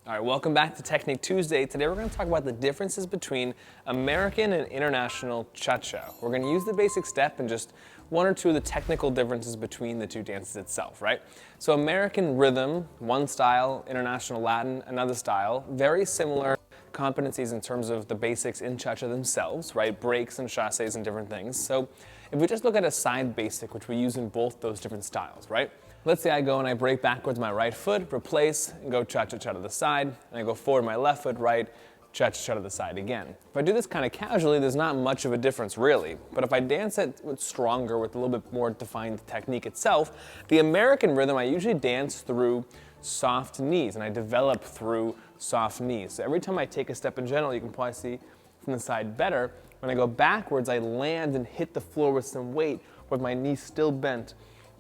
All right, welcome back to Technique Tuesday. Today we're going to talk about the differences between American and international cha-cha. We're going to use the basic step and just one or two of the technical differences between the two dances itself, right? So American rhythm, one style, international Latin, another style, very similar competencies in terms of the basics in cha-cha themselves, right? Breaks and chassés and different things. So if we just look at a side basic, which we use in both those different styles, right? Let's say I go and I break backwards my right foot, replace, and go cha-cha-cha to the side, and I go forward my left foot, right, cha-cha-cha to the side again. If I do this kind of casually, there's not much of a difference really, but if I dance it with stronger, with a little bit more defined technique itself, the American rhythm I usually dance through soft knees, and I develop through soft knees. So every time I take a step in general, you can probably see from the side better, when I go backwards, I land and hit the floor with some weight with my knees still bent,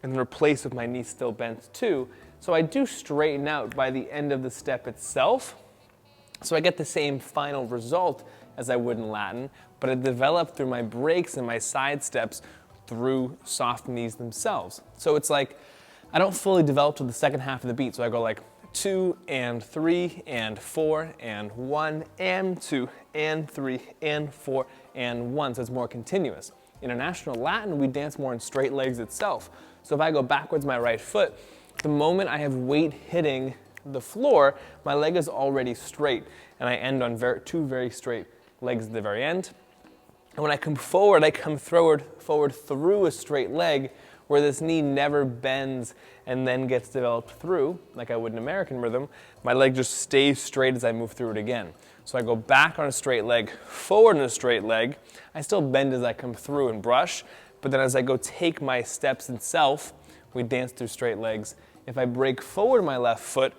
and then replace with my knees still bent too. So I do straighten out by the end of the step itself. So I get the same final result as I would in Latin, but I develop through my breaks and my side steps through soft knees themselves. So it's like, I don't fully develop to the second half of the beat. So I go like 2 and 3 and 4 and 1 and 2 and 3 and 4 and 1. So it's more continuous. International Latin, we dance more in straight legs itself. So if I go backwards my right foot, the moment I have weight hitting the floor, my leg is already straight, and I end on two very straight legs at the very end. And when I come forward, I come forward through a straight leg, where this knee never bends and then gets developed through, like I would in American rhythm. My leg just stays straight as I move through it again. So I go back on a straight leg, forward on a straight leg. I still bend as I come through and brush, but then as I go take my steps itself, we dance through straight legs. If I break forward my left foot,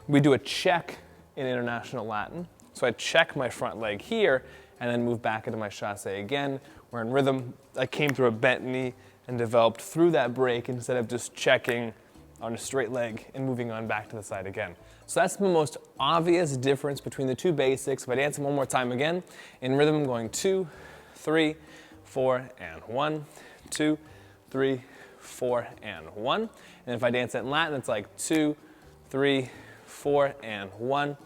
we do a check in International Latin. So I check my front leg here and then move back into my chassé again, where in rhythm, I came through a bent knee and developed through that break instead of just checking on a straight leg and moving on back to the side again. So that's the most obvious difference between the two basics. If I dance them one more time again, in rhythm I'm going 2, 3, 4, and 1, 2, 3, 4, and 1. And if I dance it in Latin, it's like 2, 3, 4, and 1,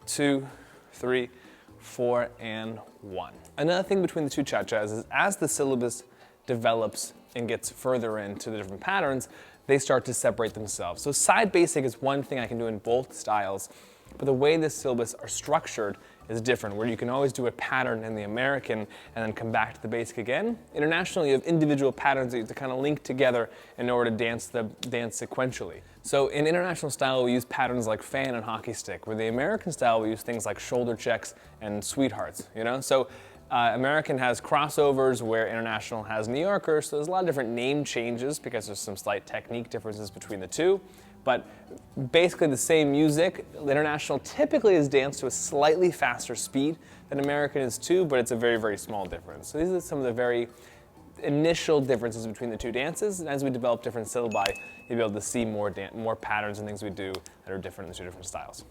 2, 3, 4, and 1. Another thing between the two cha-chas is as the syllabus develops and gets further into the different patterns, they start to separate themselves. So side basic is one thing I can do in both styles, but the way the syllabus are structured is different, where you can always do a pattern in the American and then come back to the basic again. Internationally, you have individual patterns that you have to kind of link together in order to dance sequentially. So in international style, we use patterns like fan and hockey stick, where the American style, we use things like shoulder checks and sweethearts, you know? So American has crossovers where international has New Yorkers, so there's a lot of different name changes because there's some slight technique differences between the two. But basically the same music. International typically is danced to a slightly faster speed than American is too, but it's a very, very small difference. So these are some of the very initial differences between the two dances, and as we develop different syllabi, you'll be able to see more patterns and things we do that are different in the two different styles.